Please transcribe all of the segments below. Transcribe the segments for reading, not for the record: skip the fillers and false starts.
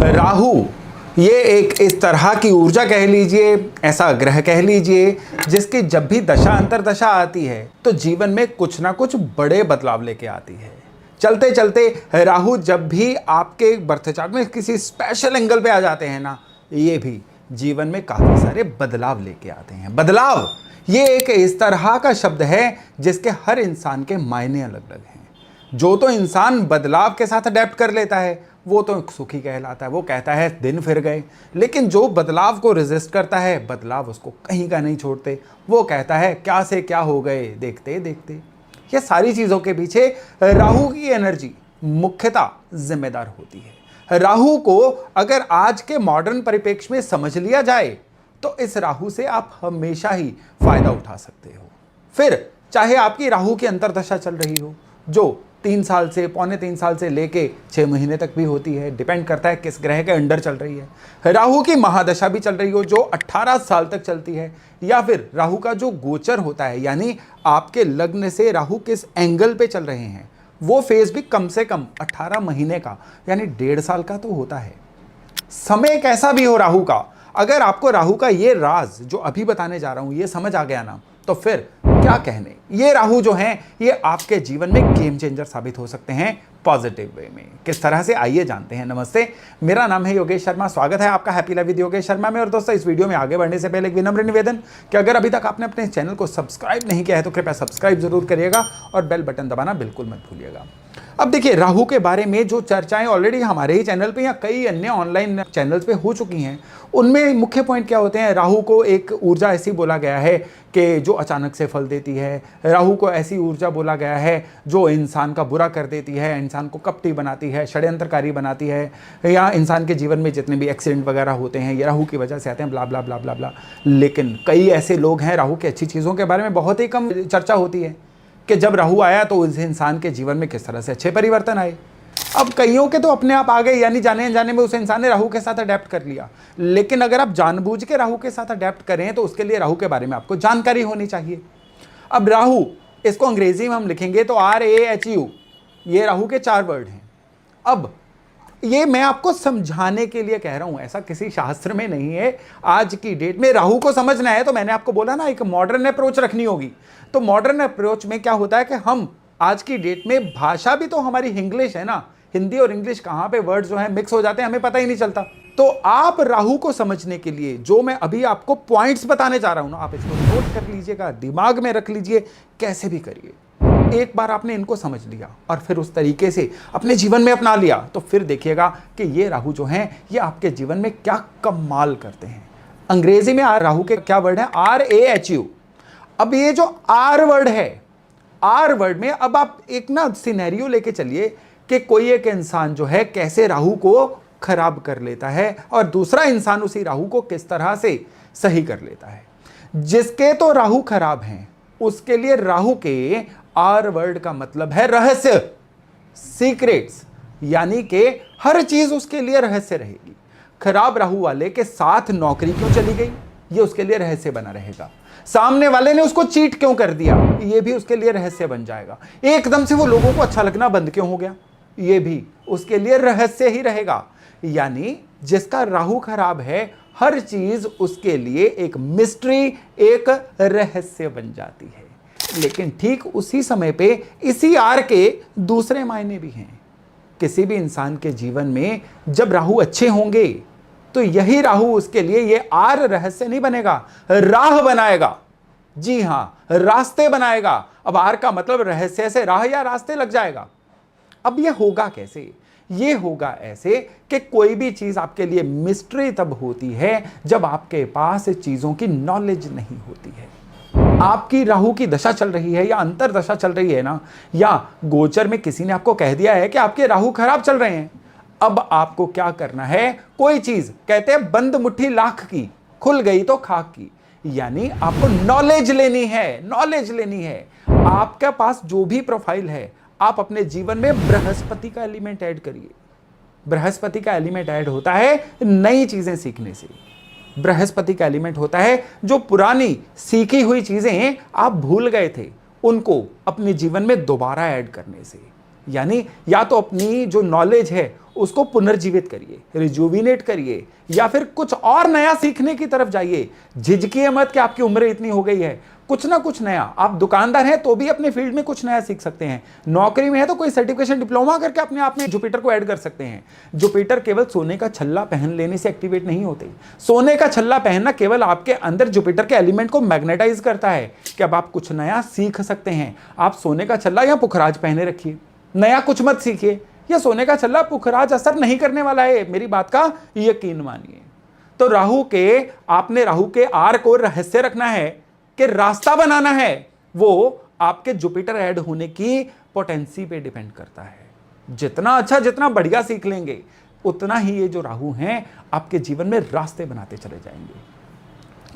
राहु ये एक इस तरह की ऊर्जा कह लीजिए, ऐसा ग्रह कह लीजिए, जिसकी जब भी दशा अंतरदशा आती है तो जीवन में कुछ ना कुछ बड़े बदलाव लेके आती है। चलते चलते राहु जब भी आपके बर्थ चार्ट में किसी स्पेशल एंगल पे आ जाते हैं ना, ये भी जीवन में काफी सारे बदलाव लेके आते हैं। बदलाव ये एक इस तरह का शब्द है जिसके हर इंसान के मायने अलग अलग हैं। जो तो इंसान बदलाव के साथ अडेप्ट कर लेता है वो तो सुखी कहलाता है, वो कहता है दिन फिर गए। लेकिन जो बदलाव को रेजिस्ट करता है, बदलाव उसको कहीं का नहीं छोड़ते, वो कहता है क्या से क्या हो गए देखते देखते। ये सारी चीज़ों के पीछे राहु की एनर्जी मुख्यतः जिम्मेदार होती है। राहु को अगर आज के मॉडर्न परिप्रेक्ष्य में समझ लिया जाए तो इस राहु से आप हमेशा ही फायदा उठा सकते हो। फिर चाहे आपकी राहु की अंतर्दशा चल रही हो, जो 3 साल से, पौने 3 साल से लेके 6 महीने तक भी होती है, डिपेंड करता है किस ग्रह के अंडर चल रही है। राहु की महादशा भी चल रही हो जो 18 साल तक चलती है, या फिर राहु का जो गोचर होता है, यानी आपके लग्न से राहु किस एंगल पे चल रहे हैं, वो फेज भी कम से कम 18 महीने का यानी 1.5 साल का तो होता है। समय कैसा भी हो राहु का, अगर आपको राहु का ये राज जो अभी बताने जा रहा हूं ये समझ आ गया ना, तो फिर क्या कहने। ये राहु जो हैं ये आपके जीवन में गेम चेंजर साबित हो सकते हैं पॉजिटिव वे में। किस तरह से, आइए जानते हैं। नमस्ते, मेरा नाम है योगेश शर्मा, स्वागत है आपका happy life with Yogesh Sharma में। और दोस्तों, इस वीडियो में आगे बढ़ने से पहले एक विनम्र निवेदन कि अगर अभी तक आपने अपने चैनल को सब्सक्राइब नहीं किया है तो कृपया सब्सक्राइब जरूर करिएगा और बेल बटन दबाना बिल्कुल मत भूलिएगा। अब देखिए, राहु के बारे में जो चर्चाएं ऑलरेडी हमारे ही चैनल पे या कई अन्य ऑनलाइन चैनल्स पे हो चुकी हैं, उनमें मुख्य पॉइंट क्या होते हैं। राहु को एक ऊर्जा ऐसी बोला गया है कि जो अचानक से फल देती है। राहु को ऐसी ऊर्जा बोला गया है जो इंसान का बुरा कर देती है, इंसान को कपटी बनाती है, षड्यंत्रकारी बनाती है, या इंसान के जीवन में जितने भी एक्सीडेंट वगैरह होते हैं ये राहु की वजह से आते हैं, ब्ला ब्ला ब्ला ब्ला ब्ला। लेकिन कई ऐसे लोग हैं, राहु की अच्छी चीज़ों के बारे में बहुत ही कम चर्चा होती है कि जब राहु आया तो उस इंसान के जीवन में किस तरह से अच्छे परिवर्तन आए। अब कईयों के तो अपने आप आ गए, यानी जाने अनजाने में उस इंसान ने राहु के साथ अडेप्ट कर लिया। लेकिन अगर आप जानबूझ के राहु के साथ अडेप्ट करें तो उसके लिए राहु के बारे में आपको जानकारी होनी चाहिए। अब राहु, इसको अंग्रेजी में हम लिखेंगे तो RAHU, ये राहु के 4 वर्ड हैं। अब ये मैं आपको समझाने के लिए कह रहा हूं, ऐसा किसी शास्त्र में नहीं है। आज की डेट में राहु को समझना है तो मैंने आपको बोला ना, एक मॉडर्न अप्रोच रखनी होगी। तो मॉडर्न अप्रोच में क्या होता है कि हम आज की डेट में, भाषा भी तो हमारी इंग्लिश है ना, हिंदी और इंग्लिश कहां पे वर्ड्स जो है मिक्स हो जाते हैं, हमें पता ही नहीं चलता। तो आप राहु को समझने के लिए जो मैं अभी आपको पॉइंट्स बताने जा रहा हूं ना, आप इसको नोट कर लीजिएगा, दिमाग में रख लीजिए, कैसे भी करिए। एक बार आपने इनको समझ लिया और फिर उस तरीके से अपने जीवन में अपना लिया तो फिर देखिएगा कि ये राहु जो हैं ये आपके जीवन में क्या कमाल करते हैं। अंग्रेजी में राहु के क्या वर्ड है, RAHU। अब ये जो R वर्ड है, R वर्ड में अब आप एक ना सिनेरियो लेके चलिए कि कोई एक इंसान जो है कैसे राहु को खराब कर लेता है और दूसरा इंसान उसी राहु को किस तरह से सही कर लेता है। जिसके तो राहु खराब हैं उसके लिए राहु के R वर्ड का मतलब है रहस्य, सीक्रेट्स, यानी कि हर चीज उसके लिए रहस्य रहेगी। खराब राहु वाले के साथ नौकरी क्यों चली गई, ये उसके लिए रहस्य बना रहेगा। सामने वाले ने उसको चीट क्यों कर दिया, ये भी उसके लिए रहस्य बन जाएगा। एकदम से वो लोगों को अच्छा लगना बंद क्यों हो गया, ये भी उसके लिए रहस्य ही रहेगा। यानी जिसका राहु खराब है, हर चीज उसके लिए एक मिस्ट्री, एक रहस्य बन जाती है। लेकिन ठीक उसी समय पे इसी R के दूसरे मायने भी हैं। किसी भी इंसान के जीवन में जब राहु अच्छे होंगे तो यही राहु उसके लिए ये R रहस्य नहीं बनेगा, राह बनाएगा। जी हां, रास्ते बनाएगा। अब R का मतलब रहस्य से राह या रास्ते लग जाएगा। अब ये होगा कैसे, ये होगा ऐसे कि कोई भी चीज आपके लिए मिस्ट्री तब होती है जब आपके पास चीजों की नॉलेज नहीं होती है। आपकी राहु की दशा चल रही है या अंतर दशा चल रही है ना, या गोचर में किसी ने आपको कह दिया है कि आपके राहु खराब चल रहे हैं। अब आपको क्या करना है, कोई चीज कहते हैं बंद मुट्ठी लाख की, खुल गई तो खाक की। यानी आपको नॉलेज लेनी है, नॉलेज लेनी है। आपके पास जो भी प्रोफाइल है, आप अपने जीवन में बृहस्पति का एलिमेंट ऐड करिए। बृहस्पति का एलिमेंट ऐड होता है नई चीजें सीखने से। बृहस्पति का एलिमेंट होता है जो पुरानी सीखी हुई चीजें आप भूल गए थे, उनको अपने जीवन में दोबारा ऐड करने से। यानी या तो अपनी जो नॉलेज है उसको पुनर्जीवित करिए, रिजुविनेट करिए, या फिर कुछ और नया सीखने की तरफ जाइए। झिझकिए मत कि आपकी उम्र इतनी हो गई है, कुछ ना कुछ नया। आप दुकानदार हैं तो भी अपने फील्ड में कुछ नया सीख सकते हैं, नौकरी में है तो कोई सर्टिफिकेशन डिप्लोमा करके अपने आप में जुपिटर को ऐड कर सकते हैं। जुपिटर केवल सोने का छल्ला पहन लेने से एक्टिवेट नहीं होते। सोने का छल्ला पहनना केवल आपके अंदर जुपिटर के एलिमेंट को मैग्नेटाइज करता है कि अब आप कुछ नया सीख सकते हैं। आप सोने का छल्ला या पुखराज पहने रखिए, नया कुछ मत सीखिए। यह सोने का छल्ला पुखराज असर नहीं करने वाला है, मेरी बात का यकीन मानिए। तो आपने राहु के आर को रहस्य रखना है कि रास्ता बनाना है, वो आपके जुपिटर ऐड होने की पोटेंसी पे डिपेंड करता है। जितना अच्छा, जितना बढ़िया सीख लेंगे, उतना ही ये जो राहु हैं आपके जीवन में रास्ते बनाते चले जाएंगे।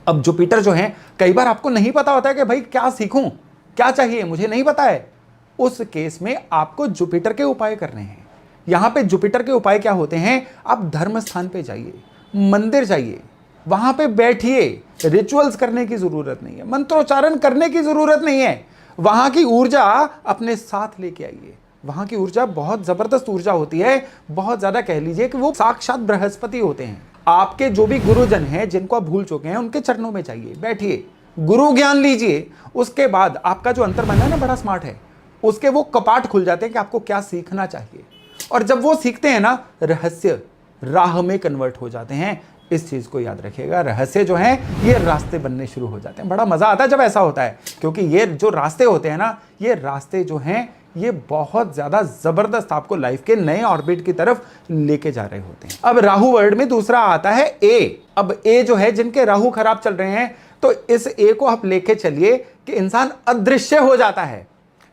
अब जुपिटर जो है, कई बार आपको नहीं पता होता है कि भाई क्या सीखूं, क्या चाहिए, मुझे नहीं पता है। उस केस में आपको जुपिटर के उपाय करने हैं। यहां पे जुपिटर के उपाय क्या होते हैं? आप धर्म स्थान पे जाइए, मंदिर जाइए, वहां पे बैठिए। रिचुअल्स करने की जरूरत नहीं है, मंत्रोच्चारण करने की जरूरत नहीं है। वहां की ऊर्जा अपने साथ लेके आइए। वहां की ऊर्जा बहुत जबरदस्त ऊर्जा होती है, बहुत ज्यादा कह लीजिए कि वो साक्षात बृहस्पति होते हैं। आपके जो भी गुरुजन हैं जिनको आप भूल चुके हैं, उनके चरणों में जाइए, बैठिए, गुरु ज्ञान लीजिए। उसके बाद आपका जो अंतर्मन है ना, बड़ा स्मार्ट है, उसके वो कपाट खुल जाते हैं कि आपको क्या सीखना चाहिए। और जब वो सीखते हैं ना, रहस्य राह में कन्वर्ट हो जाते हैं। इस चीज को याद रखिएगा, रहस्य जो है ये रास्ते बनने शुरू हो जाते हैं। बड़ा मजा आता है जब ऐसा होता है, क्योंकि ये जो रास्ते होते हैं ना, ये रास्ते जो हैं ये बहुत ज्यादा जबरदस्त आपको लाइफ के नए ऑर्बिट की तरफ लेके जा रहे होते हैं। अब राहु वर्ड में दूसरा आता है ए। अब ए जो है, जिनके राहु खराब चल रहे हैं, तो इस ए को आप लेके चलिए कि इंसान अदृश्य हो जाता है,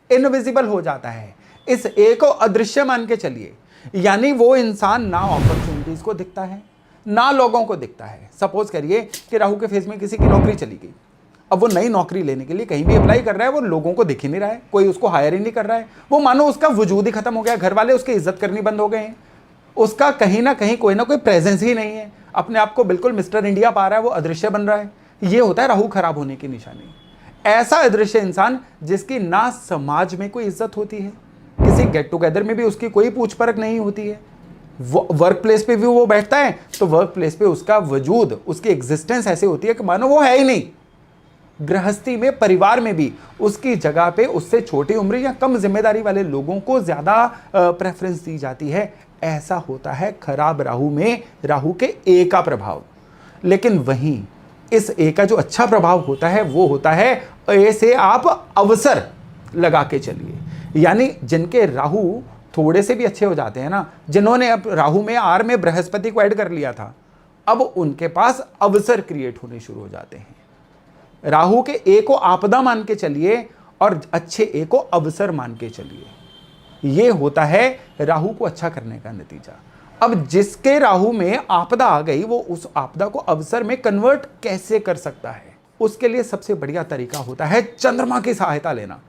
इनविजिबल हो जाता है। इस ए को अदृश्य मान के चलिए, यानी वो इंसान ना अपॉर्चुनिटीज को दिखता है, ना लोगों को दिखता है। सपोज करिए कि राहु के फेज में किसी की नौकरी चली गई। अब वो नई नौकरी लेने के लिए कहीं भी अप्लाई कर रहा है, वो लोगों को दिख ही नहीं रहा है, कोई उसको हायर ही नहीं कर रहा है। वो मानो उसका वजूद ही खत्म हो गया, घर वाले उसकी इज्जत करनी बंद हो गए हैं, उसका कहीं ना कहीं कोई ना कोई प्रेजेंस ही नहीं है। अपने आप को बिल्कुल मिस्टर इंडिया पा रहा है, वो अदृश्य बन रहा है। ये होता है राहु खराब होने की निशानी। ऐसा अदृश्य इंसान जिसकी ना समाज में कोई इज्जत होती है, किसी गेट टुगेदर में भी उसकी कोई पूछ परख नहीं होती है, वर्क प्लेस पे भी वो बैठता है तो वर्क प्लेस पे उसका वजूद, उसकी एग्जिस्टेंस ऐसे होती है कि मानो वो है ही नहीं। गृहस्थी में, परिवार में भी उसकी जगह पे उससे छोटी उम्र या कम जिम्मेदारी वाले लोगों को ज्यादा प्रेफरेंस दी जाती है। ऐसा होता है खराब राहु में, राहु के ए का प्रभाव। लेकिन वहीं इस ए का जो अच्छा प्रभाव होता है वो होता है ए से आप अवसर लगा के चलिए। यानी जिनके राहु थोड़े से भी अच्छे हो जाते हैं ना, जिन्होंने अब राहु में आर में बृहस्पति को ऐड कर लिया था, अब उनके पास अवसर क्रिएट होने शुरू हो जाते हैं। राहु के ए को आपदा मान के चलिए और अच्छे ए को अवसर मान के चलिए। यह होता है राहु को अच्छा करने का नतीजा। अब जिसके राहु में आपदा आ गई, वो उस आपदा को अवसर में कन्वर्ट कैसे कर सकता है? उसके लिए सबसे बढ़िया तरीका होता है चंद्रमा की सहायता लेना।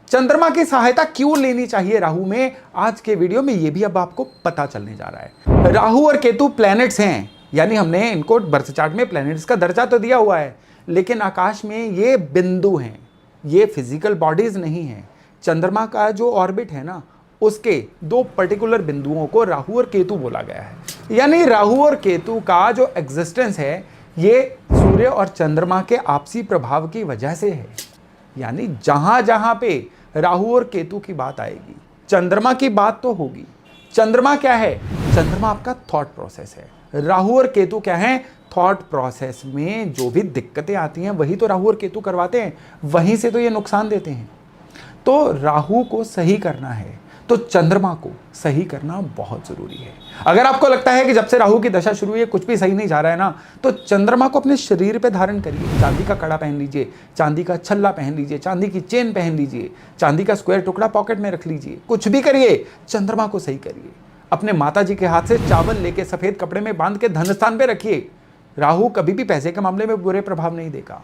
चंद्रमा की सहायता क्यों लेनी चाहिए राहु में, आज के वीडियो में ये भी अब आपको पता चलने जा रहा है। राहु और केतु प्लैनेट्स हैं, यानी हमने इनको बर्थ चार्ट में प्लैनेट्स का दर्जा तो दिया हुआ है, लेकिन आकाश में ये बिंदु हैं, ये फिजिकल बॉडीज नहीं हैं। चंद्रमा का जो ऑर्बिट है ना, उसके दो पर्टिकुलर बिंदुओं को राहु और केतु बोला गया है। यानी राहु और केतु का जो एग्जिस्टेंस है ये सूर्य और चंद्रमा के आपसी प्रभाव की वजह से है। यानी जहां जहां पे राहु और केतु की बात आएगी, चंद्रमा की बात तो होगी। चंद्रमा क्या है? चंद्रमा आपका थॉट प्रोसेस है। राहु और केतु क्या है? थॉट प्रोसेस में जो भी दिक्कतें आती हैं वही तो राहु और केतु करवाते हैं, वहीं से तो ये नुकसान देते हैं। तो राहु को सही करना है तो चंद्रमा को सही करना बहुत जरूरी है। अगर आपको लगता है कि जब से राहु की दशा शुरू हुई है कुछ भी सही नहीं जा रहा है ना, तो चंद्रमा को अपने शरीर पे धारण करिए। चांदी का कड़ा पहन लीजिए, चांदी का छल्ला पहन लीजिए, चांदी की चेन पहन लीजिए, चांदी का स्क्वायर टुकड़ा पॉकेट में रख लीजिए, कुछ भी करिए, चंद्रमा को सही करिए। अपने माता जी के हाथ से चावल लेके सफेद कपड़े में बांध के धन स्थान पे रखिए। राहु कभी भी पैसे के मामले में बुरे प्रभाव नहीं देगा।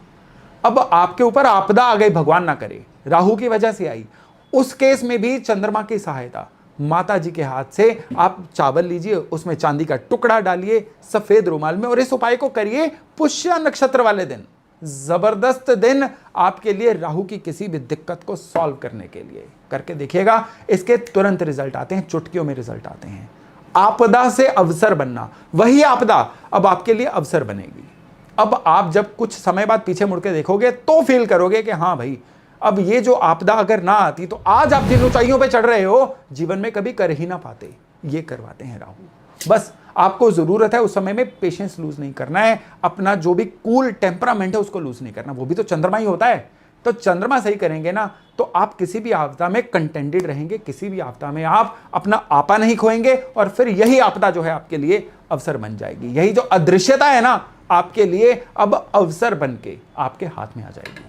अब आपके ऊपर आपदा आ गई, भगवान ना करे, राहु की वजह से आई, उस केस में भी चंद्रमा की सहायता, माता जी के हाथ से आप चावल लीजिए, उसमें चांदी का टुकड़ा डालिए सफेद रुमाल में, और इस उपाय को करिए पुष्य नक्षत्र वाले दिन। जबरदस्त दिन आपके लिए राहु की किसी भी दिक्कत को सॉल्व करने के लिए। करके देखिएगा, इसके तुरंत रिजल्ट आते हैं, चुटकियों में रिजल्ट आते हैं। आपदा से अवसर बनना, वही आपदा अब आपके लिए अवसर बनेगी। अब आप जब कुछ समय बाद पीछे मुड़ के देखोगे तो फील करोगे कि हाँ भाई, अब ये जो आपदा अगर ना आती तो आज आप जिन ऊंचाइयों पे चढ़ रहे हो जीवन में कभी कर ही ना पाते। ये करवाते हैं राहु। बस आपको जरूरत है उस समय में पेशेंस लूज नहीं करना है, अपना जो भी कूल टेम्परामेंट है उसको लूज नहीं करना। वो भी तो चंद्रमा ही होता है, तो चंद्रमा सही करेंगे ना तो आप किसी भी आपदा में कंटेंटेड रहेंगे, किसी भी आपदा में आप अपना आपा नहीं खोएंगे, और फिर यही आपदा जो है आपके लिए अवसर बन जाएगी। यही जो अदृश्यता है ना आपके लिए अब अवसर बन के आपके हाथ में आ जाएगी।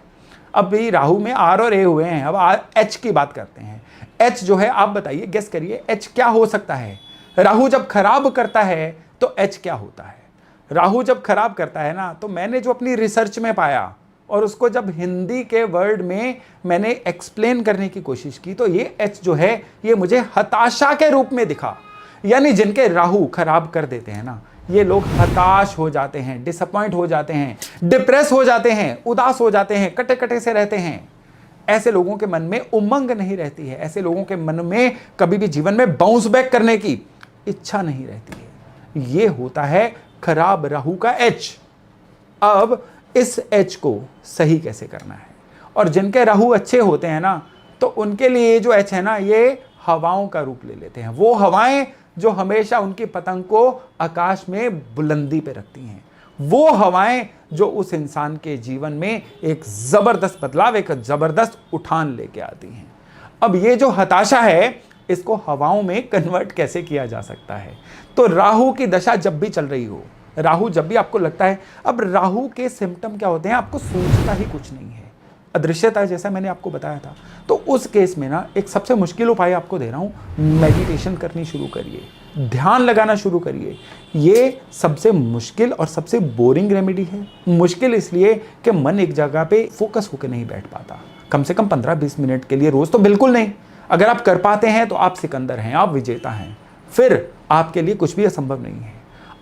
अब भी राहु में आर और ए हुए हैं, अब एच की बात करते हैं। एच जो है आप बताइए, गेस करिए एच क्या हो सकता है। राहु जब खराब करता है तो एच क्या होता है। राहु जब खराब करता है ना, तो मैंने जो अपनी रिसर्च में पाया और उसको जब हिंदी के वर्ड में मैंने एक्सप्लेन करने की कोशिश की, तो ये एच जो है ये मुझे हताशा के रूप में दिखा। यानी जिनके राहु खराब कर देते हैं ना, ये लोग हताश हो जाते हैं, डिसअपॉइंट हो जाते हैं, डिप्रेस हो जाते हैं, उदास हो जाते हैं, कटे कटे से रहते हैं। ऐसे लोगों के मन में उमंग नहीं रहती है, ऐसे लोगों के मन में कभी भी जीवन में बाउंस बैक करने की इच्छा नहीं रहती है। ये होता है खराब राहु का एच। अब इस एच को सही कैसे करना है, और जिनके राहु अच्छे होते हैं ना तो उनके लिए ये जो एच है ना ये हवाओं का रूप ले लेते हैं। वो हवाएं जो हमेशा उनकी पतंग को आकाश में बुलंदी पे रखती हैं, वो हवाएं जो उस इंसान के जीवन में एक जबरदस्त बदलाव, एक जबरदस्त उठान लेके आती हैं। अब ये जो हताशा है इसको हवाओं में कन्वर्ट कैसे किया जा सकता है। तो राहु की दशा जब भी चल रही हो, राहु जब भी आपको लगता है, अब राहु के सिम्टम क्या होते हैं, आपको सोचता ही कुछ नहीं है, अदृश्यता, जैसा मैंने आपको बताया था। तो उस केस में ना एक सबसे मुश्किल उपाय आपको दे रहा हूं, मेडिटेशन करनी शुरू करिए, ध्यान लगाना शुरू करिए। ये सबसे मुश्किल और सबसे बोरिंग रेमेडी है। मुश्किल इसलिए कि मन एक जगह पे फोकस होकर नहीं बैठ पाता, कम से कम 15-20 मिनट के लिए रोज तो बिल्कुल नहीं। अगर आप कर पाते हैं तो आप सिकंदर हैं, आप विजेता हैं, फिर आपके लिए कुछ भी असंभव नहीं है।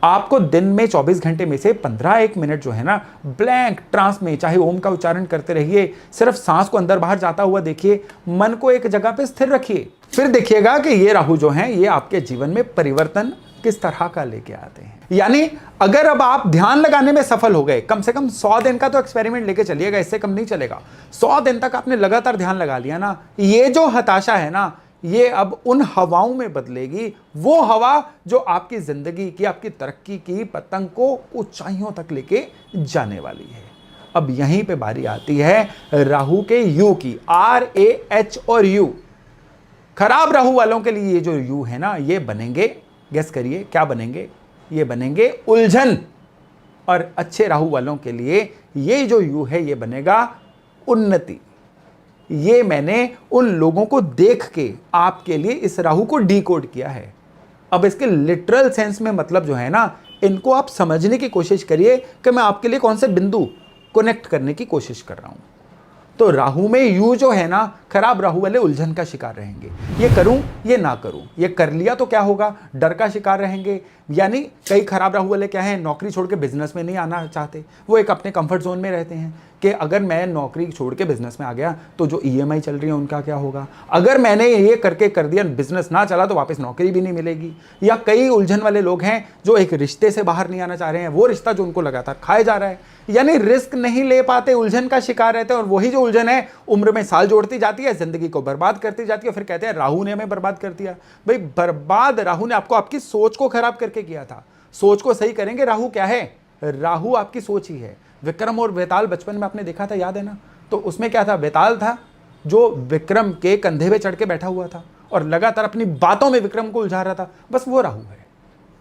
आपको दिन में 24 घंटे में से 15-1 मिनट जो है ना ब्लैंक ट्रांस में, चाहे ओम का उच्चारण करते रहिए, सिर्फ सांस को अंदर बाहर जाता हुआ देखिए, मन को एक जगह पे स्थिर रखिए, फिर देखिएगा कि ये राहु जो हैं ये आपके जीवन में परिवर्तन किस तरह का लेके आते हैं। यानी अगर अब आप ध्यान लगाने में सफल हो गए, कम से कम 100 दिन का तो एक्सपेरिमेंट लेके चलिएगा, इससे कम नहीं चलेगा। 100 दिन तक आपने लगातार ध्यान लगा लिया ना, ये जो हताशा है ना ये अब उन हवाओं में बदलेगी, वो हवा जो आपकी जिंदगी की, आपकी तरक्की की पतंग को ऊंचाइयों तक लेके जाने वाली है। अब यहीं पे बारी आती है राहु के यू की, RAH और यू। खराब राहु वालों के लिए ये जो यू है ना ये बनेंगे, गेस करिए क्या बनेंगे, ये बनेंगे उलझन। और अच्छे राहु वालों के लिए ये जो यू है ये बनेगा उन्नति। ये मैंने उन लोगों को देख के आपके लिए इस राहु को डीकोड किया है। अब इसके लिटरल सेंस में मतलब जो है ना, इनको आप समझने की कोशिश करिए कि मैं आपके लिए कौन से बिंदु कनेक्ट करने की कोशिश कर रहा हूं। तो राहु में यू जो है ना, खराब राहु वाले उलझन का शिकार रहेंगे, ये करूं ये ना करूं, ये कर लिया तो क्या होगा, डर का शिकार रहेंगे। यानी कई खराब राहु वाले क्या है, नौकरी छोड़ के बिजनेस में नहीं आना चाहते, वो एक अपने कंफर्ट जोन में रहते हैं कि अगर मैं नौकरी छोड़ के बिजनेस में आ गया तो जो EMI चल रही है उनका क्या होगा, अगर मैंने ये करके कर दिया बिजनेस ना चला तो वापस नौकरी भी नहीं मिलेगी। या कई उलझन वाले लोग हैं जो एक रिश्ते से बाहर नहीं आना चाह रहे हैं, वो रिश्ता जो उनको लगातार खाया जा रहा है, यानी रिस्क नहीं ले पाते, उलझन का शिकार रहते हैं। और वही जो उलझन है उम्र में साल जोड़ती जाती है, जिंदगी को बर्बाद करती जाती है, फिर कहते हैं राहु ने हमें बर्बाद कर दिया। भाई बर्बाद राहु ने आपको आपकी सोच को खराब करके किया था। सोच को सही करेंगे। राहु क्या है, राहु आपकी सोच ही है। विक्रम और बेताल बचपन में आपने देखा था, याद है ना, तो उसमें क्या था, बेताल था जो विक्रम के कंधे पे चढ़ के बैठा हुआ था और लगातार अपनी बातों में विक्रम को उलझा रहा था। बस वो राहु है,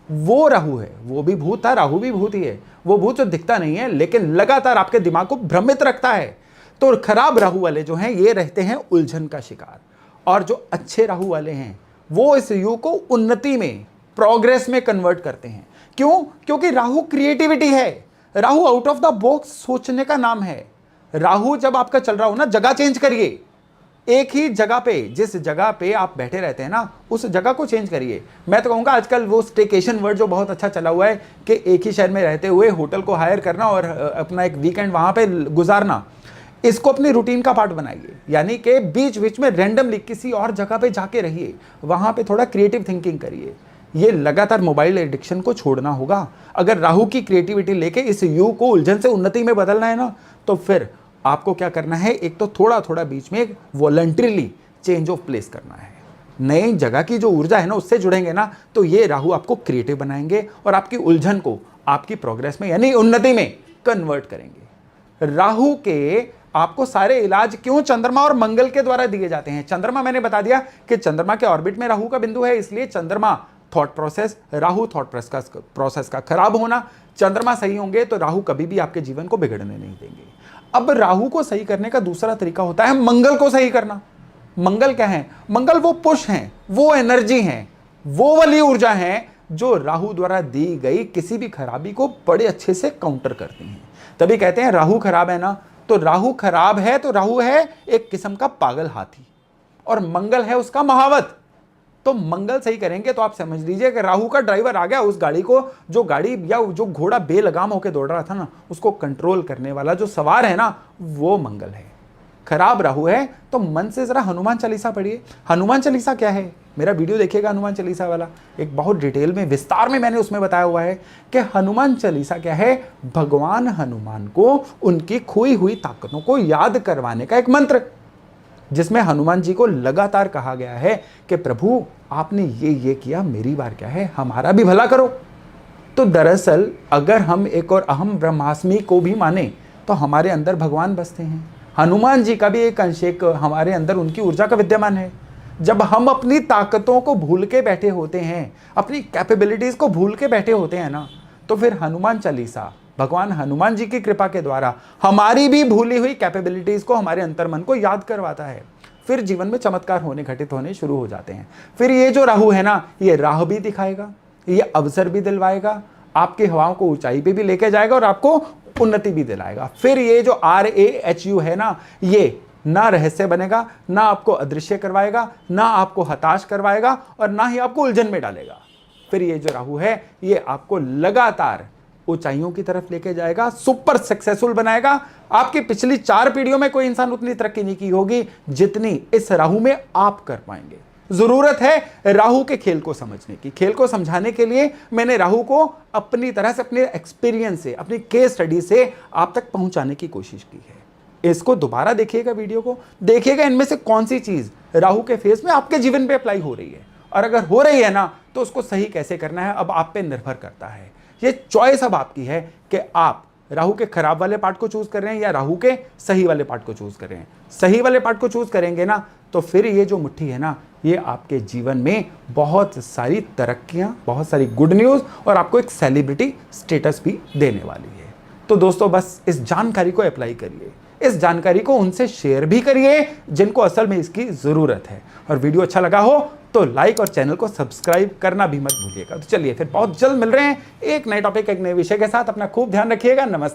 वो राहु है। वो भी भूत था, राहु भी भूत ही है। वो भूत जो दिखता नहीं है लेकिन लगातार आपके दिमाग को भ्रमित रखता है। तो खराब राहु वाले जो हैं ये रहते हैं उलझन का शिकार, और जो अच्छे राहु वाले हैं वो इस युग को उन्नति में, प्रोग्रेस में कन्वर्ट करते हैं। क्यों? क्योंकि राहु क्रिएटिविटी है, Rahu out of the box सोचने का नाम है। राहु जब आपका चल रहा हो ना, जगह चेंज करिए। एक ही जगह पे, जिस जगह पे आप बैठे रहते हैं ना, उस जगह को चेंज करिए। मैं तो कहूँगा आजकल वो स्टेकेशन वर्ड जो बहुत अच्छा चला हुआ है कि एक ही शहर में रहते हुए होटल को हायर करना और अपना एक वीकेंड वहाँ पे गुजारना, इसको अपनी रूटीन का पार्ट बनाइए। यानी कि बीच बीच में रैंडमली किसी और जगह पे जाके रहिए, वहाँ पे थोड़ा क्रिएटिव थिंकिंग करिए। ये लगातार मोबाइल एडिक्शन को छोड़ना होगा। अगर राहु की क्रिएटिविटी लेके इस युग को उलझन से उन्नति में बदलना है ना, तो फिर आपको क्या करना है, एक तो थोड़ा थोड़ा बीच में एक वॉलंटरीली चेंज ऑफ प्लेस करना है। नई जगह की जो ऊर्जा है ना, उससे जुड़ेंगे ना, तो ये राहु आपको क्रिएटिव बनाएंगे और आपकी उलझन को आपकी प्रोग्रेस में यानी उन्नति में कन्वर्ट करेंगे। राहु के आपको सारे इलाज क्यों चंद्रमा और मंगल के द्वारा दिए जाते हैं। चंद्रमा मैंने बता दिया कि चंद्रमा के ऑर्बिट में राहु का बिंदु है, इसलिए चंद्रमा thought process, Rahu thought process का खराब होना। चंद्रमा सही होंगे तो राहु कभी भी आपके जीवन को बिगड़ने नहीं देंगे। अब राहु को सही करने का दूसरा तरीका होता है मंगल को सही करना। मंगल क्या है? मंगल वो पुश हैं, वो एनर्जी हैं, वो वाली ऊर्जा है जो राहु द्वारा दी गई किसी भी खराबी को बड़े अच्छे से काउंटर करती हैं। तभी कहते हैं राहु खराब है ना, तो राहु खराब है तो राहु है एक किस्म का पागल हाथी और मंगल है उसका महावत। तो मंगल सही करेंगे तो आप समझ लीजिए कि राहु का ड्राइवर आ गया, उस गाड़ी को, जो गाड़ी या जो घोड़ा बेलगाम होकर दौड़ रहा था ना, उसको कंट्रोल करने वाला जो सवार है ना, वो मंगल है। खराब राहु है तो मन से जरा हनुमान चालीसा पढ़िए। हनुमान चालीसा क्या है, मेरा वीडियो देखिएगा हनुमान चालीसा वाला, एक बहुत डिटेल में विस्तार में मैंने उसमें बताया हुआ है कि हनुमान चालीसा क्या है। भगवान हनुमान को उनकी खोई हुई ताकतों को याद करवाने का एक मंत्र, जिसमें हनुमान जी को लगातार कहा गया है कि प्रभु आपने ये किया, मेरी बार क्या है, हमारा भी भला करो। तो दरअसल अगर हम एक और अहम ब्रह्मास्मि को भी माने तो हमारे अंदर भगवान बसते हैं। हनुमान जी का भी एक अंश एक हमारे अंदर उनकी ऊर्जा का विद्यमान है। जब हम अपनी ताकतों को भूल के बैठे होते हैं, अपनी कैपेबिलिटीज को भूल के बैठे होते हैं ना, तो फिर हनुमान चालीसा भगवान हनुमान जी की कृपा के द्वारा हमारी भी भूली हुई कैपेबिलिटीज को, हमारे अंतर्मन को याद करवाता है। फिर जीवन में चमत्कार होने, घटित होने शुरू हो जाते हैं। फिर ये जो राहु है ना, ये राह भी दिखाएगा, ये अवसर भी दिलवाएगा, आपकी हवाओं को ऊंचाई पे भी लेके जाएगा और आपको उन्नति भी दिलाएगा। फिर ये जो RAHU है ना, ये ना रहस्य बनेगा, ना आपको अदृश्य करवाएगा, ना आपको हताश करवाएगा और ना ही आपको उलझन में डालेगा। फिर ये जो राहु है, ये आपको लगातार ऊंचाइयों की तरफ लेके जाएगा, सुपर सक्सेसफुल बनाएगा। आपकी पिछली 4 पीढ़ियों में कोई इंसान उतनी तरक्की नहीं की होगी जितनी इस राहु में आप कर पाएंगे। जरूरत है राहु के खेल को समझने की। खेल को समझाने के लिए मैंने राहु को अपनी तरह से, अपने एक्सपीरियंस से, अपनी केस स्टडी से आप तक पहुंचाने की कोशिश की है। इसको दोबारा देखिएगा, वीडियो को देखिएगा, इनमें से कौन सी चीज राहु के फेस में आपके जीवन पे अप्लाई हो रही है, और अगर हो रही है ना, तो उसको सही कैसे करना है अब आप पे निर्भर करता है। ये चॉइस अब आपकी है कि आप राहु के खराब वाले पार्ट को चूज कर रहे हैं या राहु के सही वाले पार्ट को चूज कर रहे हैं। सही वाले पार्ट को चूज करेंगे ना, तो फिर ये जो मुट्ठी है ना, ये आपके जीवन में बहुत सारी तरक्कियां, बहुत सारी गुड न्यूज और आपको एक सेलिब्रिटी स्टेटस भी देने वाली है। तो दोस्तों बस इस जानकारी को अप्लाई करिए, इस जानकारी को उनसे शेयर भी करिए जिनको असल में इसकी जरूरत है। और वीडियो अच्छा लगा हो तो लाइक और चैनल को सब्सक्राइब करना भी मत भूलिएगा। तो चलिए फिर बहुत जल्द मिल रहे हैं एक नए टॉपिक, एक नए विषय के साथ। अपना खूब ध्यान रखिएगा। नमस्ते।